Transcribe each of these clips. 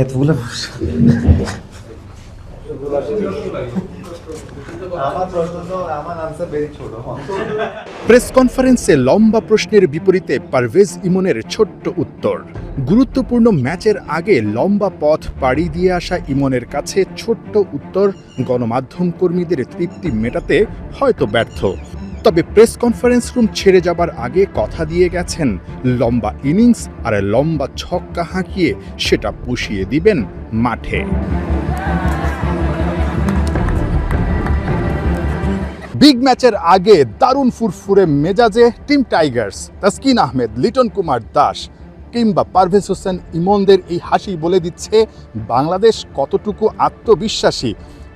এতগুলো প্রেস কনফারেন্সে লম্বা প্রশ্নের বিপরীতে পারভেজ ইমনের ছোট্ট উত্তর। গুরুত্বপূর্ণ ম্যাচের আগে লম্বা পথ পাড়ি দিয়ে আসা ইমনের কাছে ছোট্ট উত্তর গণমাধ্যম কর্মীদের তৃপ্তি মেটাতে হয়তো ব্যর্থ। তবে প্রেস কনফারেন্স রুম ছেড়ে যাবার আগে কথা দিয়ে গেছেন লম্বা ইনিংস আর লম্বা ছক্কা হাঁকিয়ে সেটা পুষিয়ে দিবেন মাঠে। বিগ ম্যাচের আগে দারুণ ফুরফুরে মেজাজে টিম টাইগার্স। তাসকিন আহমেদ, লিটন কুমার দাস কিংবা পারভেজ হোসেন ইমনদের এই হাসি বলে দিচ্ছে বাংলাদেশ কতটুকু আত্মবিশ্বাসী।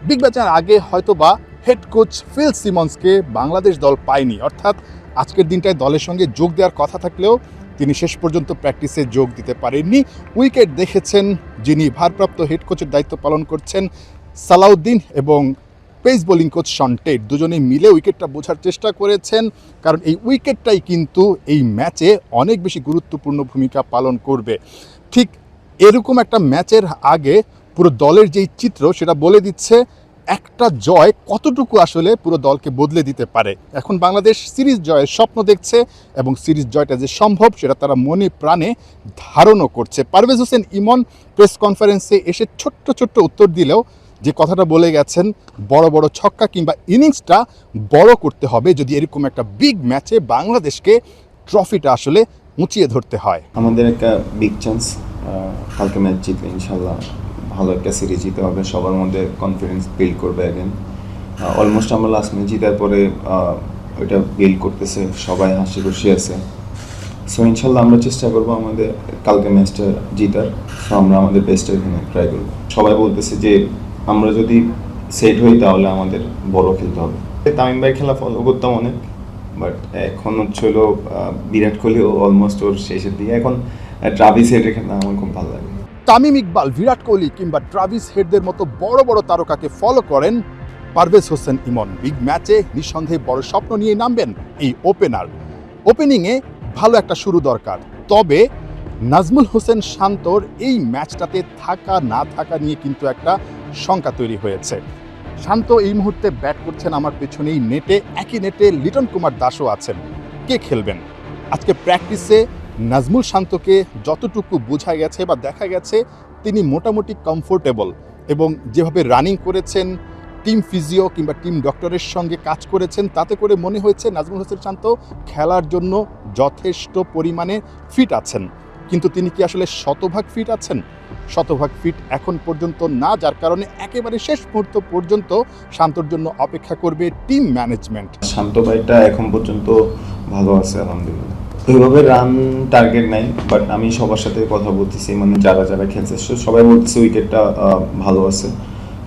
বিগ ম্যাচের আগে হয়তোবা হেড কোচ ফিল সিমন্সকে বাংলাদেশ দল পায়নি, অর্থাৎ আজকের দিনটায় দলের সঙ্গে যোগ দেওয়ার কথা থাকলেও তিনি শেষ পর্যন্ত প্র্যাকটিসে যোগ দিতে পারেননি। উইকেট দেখেছেন যিনি ভারপ্রাপ্ত হেড কোচের দায়িত্ব পালন করছেন সালাউদ্দিন এবং pace bowling coach Shaun Tait, দুজনেই মিলে উইকেটটা বোঝার চেষ্টা করেছেন, কারণ এই উইকেটটাই কিন্তু এই ম্যাচে অনেক বেশি গুরুত্বপূর্ণ ভূমিকা পালন করবে। ঠিক এরকম একটা ম্যাচের আগে পুরো দলের যেই চিত্র সেটা বলে দিচ্ছে একটা জয় কতটুকু আসলে পুরো দলকে বদলে দিতে পারে। এখন বাংলাদেশ সিরিজ জয়ের স্বপ্ন দেখছে এবং সিরিজ জয়টা যে সম্ভব সেটা তারা মনে প্রাণে ধারণও করছে। পারভেজ হোসেন ইমন প্রেস কনফারেন্সে এসে ছোট্ট ছোট্ট উত্তর দিলেও যে কথাটা বলে গেছেন বড় বড় ছক্কা কিংবা ইনিংসটা বড় করতে হবে যদি এরকম একটা বিগ ম্যাচে বাংলাদেশকে ট্রফিটা আসলে উঁচিয়ে ধরতে হয়। আমাদের একটা বিগ চান্স, কালকে ম্যাচ জিতলে ইনশাল্লাহ ভালো একটা সিরিজ জিতে হবে, সবার মধ্যে কনফিডেন্স বিল্ড করবে অ্যাগেন। অলমোস্ট আমরা লাস্ট ম্যাচ জিতার পরে ওইটা বিল্ড করতেছে, সবাই হাসি খুশি আছে। সো ইনশাল্লাহ আমরা চেষ্টা করবো আমাদের কালকে ম্যাচটা জিতার। সো আমরা আমাদের বেস্টটা এখানে ট্রাই করবো। সবাই বলতেছে যে আমরা যদি সেট হই তাহলে আমাদের বড় খেলতে হবে। তামিম ভাই খেলা ফলো করতাম অনেক, বাট এখন হচ্ছে হলো বিরাট কোহলিও অলমোস্ট ওর শেষের দিকে, এখন ট্রাভিস হেডের খেলা আমার খুব ভালো লাগে। তামিম ইকবাল, বিরাট কোহলি কিংবা ট্রাভিস হেডদের মতো বড় বড় তারকাকে ফলো করেন পারভেজ হোসেন ইমন। বিগ ম্যাচে নিঃসন্দেহে বড় স্বপ্ন নিয়ে নামবেন এই ওপেনার। ওপেনিংয়ে ভালো একটা শুরু দরকার, তবে নাজমুল হোসেন শান্তর এই ম্যাচটাতে থাকা না থাকা নিয়ে কিন্তু একটা শঙ্কা তৈরি হয়েছে। শান্ত এই মুহূর্তে ব্যাট করছেন আমার পেছনেই নেটে, একই নেটে লিটন কুমার দাসও আছেন। কে খেলবেন? আজকে প্র্যাকটিসে নাজমুল শান্তকে যতটুকু বোঝা গেছে বা দেখা গেছে তিনি মোটামুটি কমফোর্টেবল, এবং যেভাবে রানিং করেছেন, টিম ফিজিও কিংবা টিম ডক্টরের সঙ্গে কাজ করেছেন, তাতে করে মনে হয়েছে নাজমুল হোসেন শান্ত খেলার জন্য যথেষ্ট পরিমাণে ফিট আছেন। কিন্তু তিনি কি আসলে শতভাগ ফিট আছেন? শতভাগ ফিট এখন পর্যন্ত না, যার কারণে একেবারে শেষ মুহূর্ত পর্যন্ত শান্তর জন্য অপেক্ষা করবে টিম ম্যানেজমেন্ট। শান্ত ভাইটা এখন পর্যন্ত ভালো আছে আলহামদুলিল্লাহ। ওইভাবে রান টার্গেট নাই, বাট আমি সবার সাথে কথা বলতেছি, মানে যারা যারা খেলছে সবাই বলতেছে উইকেটটা ভালো আছে।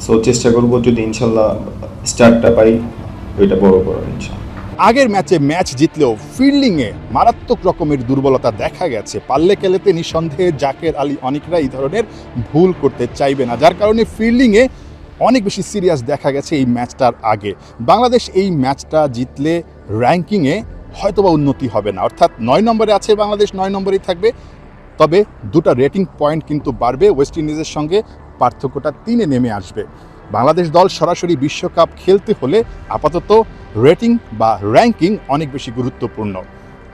সো চেষ্টা করবো যদি ইনশাল্লাহ স্টার্টটা পাই ওইটা বড় করার ইনশাল্লাহ। আগের ম্যাচে ম্যাচ জিতলেও ফিল্ডিংয়ে মারাত্মক রকমের দুর্বলতা দেখা গেছে। পাল্লে খেলাতে নিঃসন্দেহে জাকের আলী অনেকরা এই ধরনের ভুল করতে চাইবে না, যার কারণে ফিল্ডিংয়ে অনেক বেশি সিরিয়াস দেখা গেছে এই ম্যাচটার আগে। বাংলাদেশ এই ম্যাচটা জিতলে র্যাঙ্কিংয়ে হয়তোবা উন্নতি হবে না, অর্থাৎ 9 নম্বরে আছে বাংলাদেশ, 9 নম্বরেই থাকবে, তবে দুটো রেটিং পয়েন্ট কিন্তু বাড়বে। ওয়েস্ট ইন্ডিজের সঙ্গে পার্থক্যটা 3-এ নেমে আসবে। বাংলাদেশ দল সরাসরি বিশ্বকাপ খেলতে হলে আপাতত রেটিং বা র্যাঙ্কিং অনেক বেশি গুরুত্বপূর্ণ।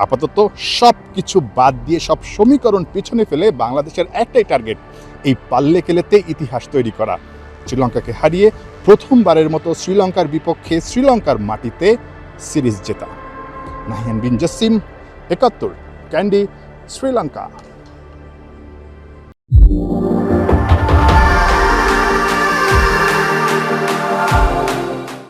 আপাতত সব কিছু বাদ দিয়ে, সব সমীকরণ পিছনে ফেলে বাংলাদেশের একটাই টার্গেট, এই পাল্লে খেলাতে ইতিহাস তৈরি করা, শ্রীলঙ্কাকে হারিয়ে প্রথমবারের মতো শ্রীলঙ্কার বিপক্ষে শ্রীলঙ্কার মাটিতে সিরিজ জেতা। নাহিয়ান বিন জাসিম, 71, ক্যান্ডি, শ্রীলঙ্কা।